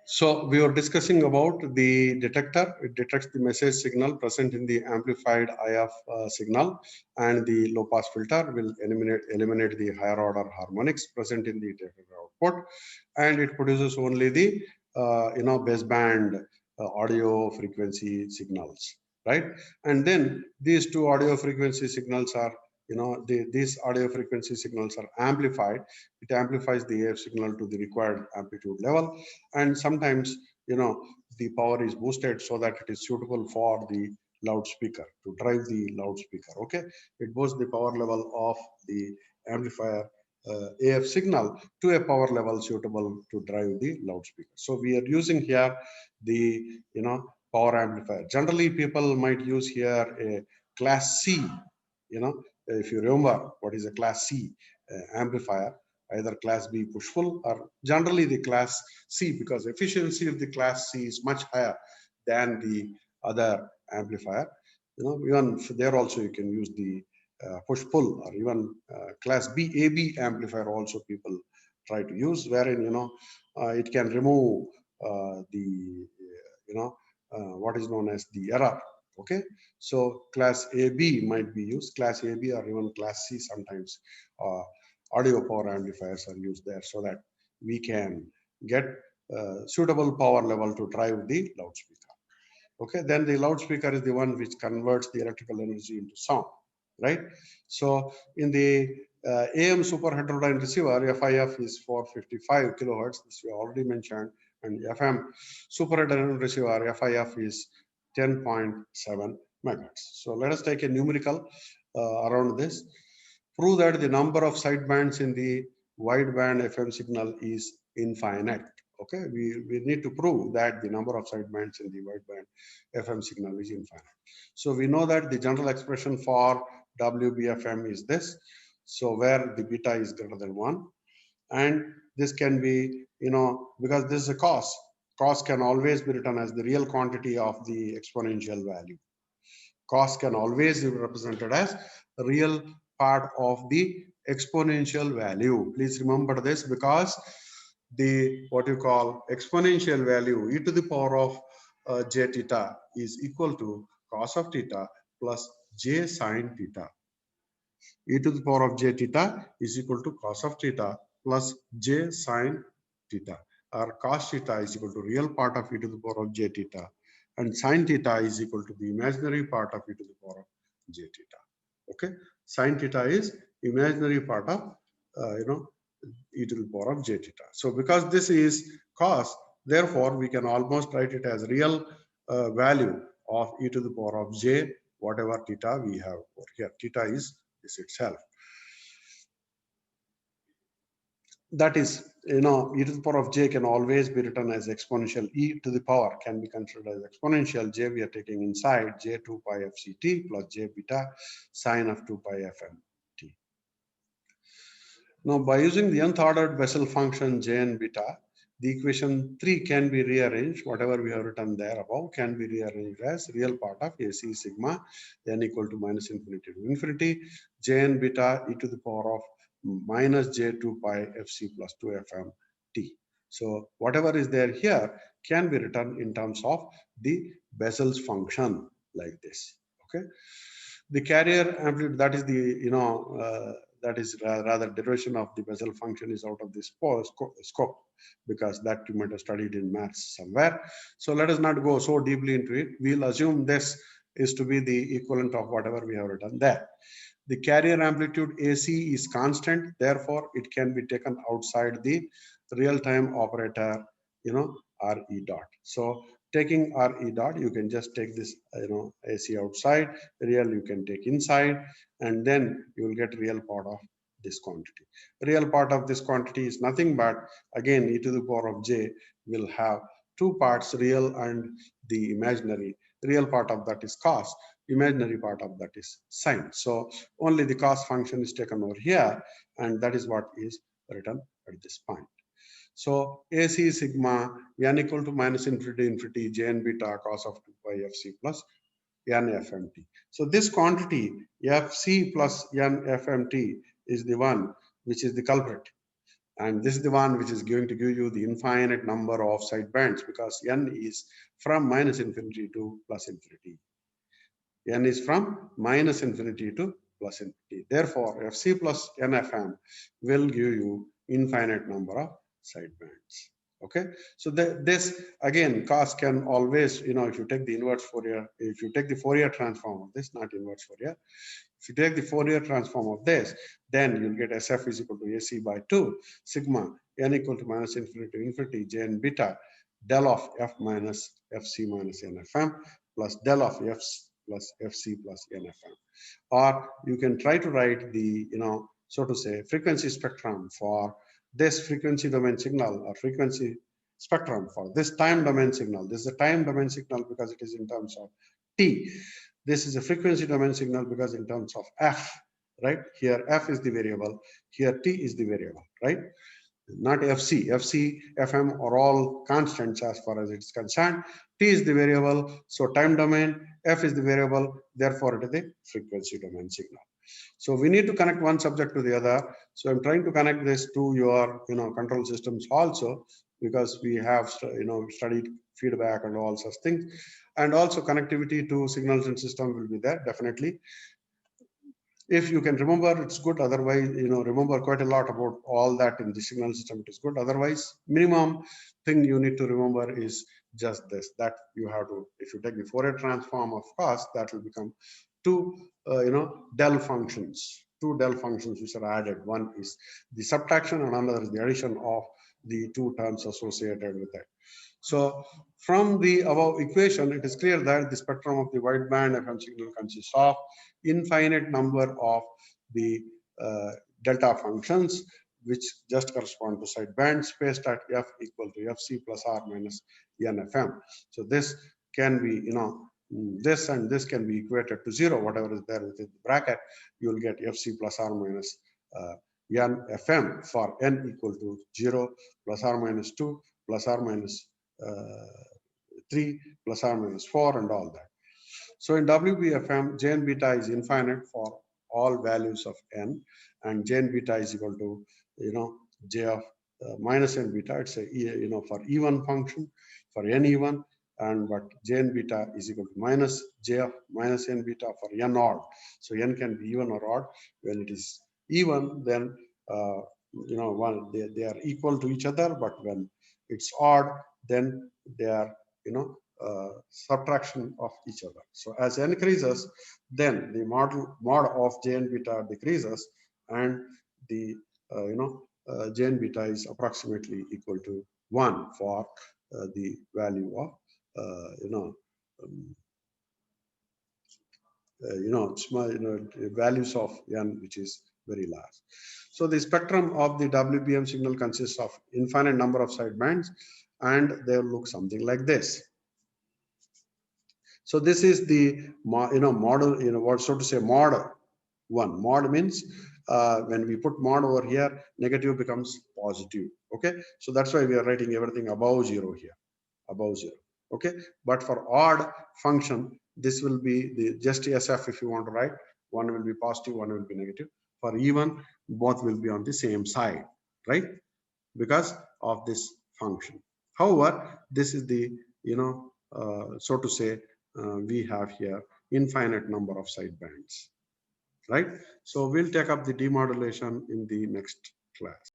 So we were discussing about the detector. It detects the message signal present in the amplified IF signal, and the low pass filter will eliminate the higher order harmonics present in the detector output, and it produces only the baseband audio frequency signals, right? And then these two audio frequency signals are these audio frequency signals are amplified. It amplifies the AF signal to the required amplitude level, and sometimes the power is boosted so that it is suitable for the loudspeaker, to drive the loudspeaker. Okay, it boosts the power level of the amplifier AF signal to a power level suitable to drive the loudspeaker. So we are using here the power amplifier. Generally people might use here a class C. If you remember what is a class C amplifier, either class B push pull or generally the class C, because efficiency of the class C is much higher than the other amplifier. Even there also you can use the push pull, or even class B AB amplifier also people try to use, wherein it can remove the what is known as the error. Okay, so class AB might be used, class AB or even class C sometimes. Audio power amplifiers are used there so that we can get suitable power level to drive the loudspeaker. Okay, then the loudspeaker is the one which converts the electrical energy into sound, right? So in the AM super heterodyne receiver, FIF is 455 kilohertz, this we already mentioned, and FM super heterodyne receiver, FIF is 10.7 megahertz. So let us take a numerical around this. Prove that the number of sidebands in the wideband FM signal is infinite. Okay, we need to prove that the number of sidebands in the wideband FM signal is infinite. So we know that the general expression for WBFM is this. So where the beta is greater than 1, and this can be, because this is a cos can always be written as the real quantity of the exponential value. Cos can always be represented as real part of the exponential value. Please remember this, because the what you call exponential value e to the power of j theta is equal to cos of theta plus j sine theta. E to the power of j theta is equal to cos of theta plus j sine theta, or cos theta is equal to real part of e to the power of j theta, and sine theta is equal to the imaginary part of e to the power of j theta. Okay, sine theta is imaginary part of e to the power of j theta. So because this is cos, therefore we can almost write it as real value of e to the power of j, whatever theta we have over here. Theta is this itself. That is, e to the power of j can always be written as exponential. E to the power can be considered as exponential. J we are taking inside, j 2 pi fct plus j beta sine of 2 pi fm t. Now by using the nth ordered Bessel function j and beta, the equation 3 can be rearranged. Whatever we have written there above can be rearranged as real part of AC sigma n equal to minus infinity to infinity, j and beta e to the power of minus j2 pi fc plus 2 fm t. So whatever is there here can be written in terms of the Bessel's function like this. Okay, the carrier amplitude, that is the that is rather derivation of the Bessel function is out of this scope, because that you might have studied in maths somewhere. So let us not go so deeply into it. We'll assume this is to be the equivalent of whatever we have written there. The carrier amplitude AC is constant, therefore it can be taken outside the real-time operator, RE dot. So taking RE dot, you can just take this, AC outside, real you can take inside, and then you will get real part of this quantity. Real part of this quantity is nothing but, again, e to the power of j will have two parts, real and the imaginary. Real part of that is cos, imaginary part of that is sine. So only the cos function is taken over here, and that is what is written at this point. So AC sigma n equal to minus infinity infinity j and beta cos of 2 pi fc plus n fmt. So this quantity fc plus n fmt is the one which is the culprit. And this is the one which is going to give you the infinite number of sidebands, because n is from minus infinity to plus infinity. N is from minus infinity to plus infinity. Therefore, Fc plus NFM will give you infinite number of sidebands. Okay, so this again, cos can always, if you take the inverse Fourier, if you take the Fourier transform of this, not inverse Fourier, if you take the Fourier transform of this, then you'll get SF is equal to AC by 2 sigma n equal to minus infinity to infinity j n beta del of F minus Fc minus NFM plus del of F plus Fc plus NFM. Or you can try to write the, so to say, frequency spectrum for this frequency domain signal, or frequency spectrum for this time domain signal. This is a time domain signal because it is in terms of t. This is a frequency domain signal because in terms of f, right? Here f is the variable, here t is the variable, right? Not Fc. Fc, Fm are all constants as far as it's concerned. T is the variable, so time domain, F is the variable, therefore it is the frequency domain signal. So we need to connect one subject to the other. So I'm trying to connect this to your, control systems also, because we have, studied feedback and all such things. And also connectivity to signals and system will be there, definitely. If you can remember, it's good. Otherwise, remember quite a lot about all that in the signal system, it is good. Otherwise, minimum thing you need to remember is just this, that you have to, if you take the Fourier transform of cos, that will become two, del functions, which are added. One is the subtraction and another is the addition of the two terms associated with it. So from the above equation, it is clear that the spectrum of the wideband FM signal consists of infinite number of the delta functions, which just correspond to sideband spaced at f equal to fc plus r minus nfm. So this can be, this and this can be equated to 0, whatever is there within the bracket, you will get fc plus r minus nfm for n equal to 0 plus r minus 2 plus r minus 3 plus r minus 4 and all that. So in WBFM, J n beta is infinite for all values of n, and J n beta is equal to, J of minus n beta. It's a, for even function, for n even, and but J n beta is equal to minus J of minus n beta for n odd. So n can be even or odd. When it is even, then, they are equal to each other, but when it's odd, then they are, subtraction of each other. So as n increases, then the mod of j n beta decreases, and the j n beta is approximately equal to 1 for the value of small, values of n which is very large. So the spectrum of the WBM signal consists of infinite number of sidebands, and they look something like this. So this is the model, what, so to say, mod 1. Mod means when we put mod over here, negative becomes positive. Okay, so that's why we are writing everything above 0 here, above 0. Okay, but for odd function, this will be the just SF. If you want to write, one will be positive, one will be negative. For even, both will be on the same side, right? Because of this function. However, this is the, so to say, we have here infinite number of sidebands, right? So we'll take up the demodulation in the next class.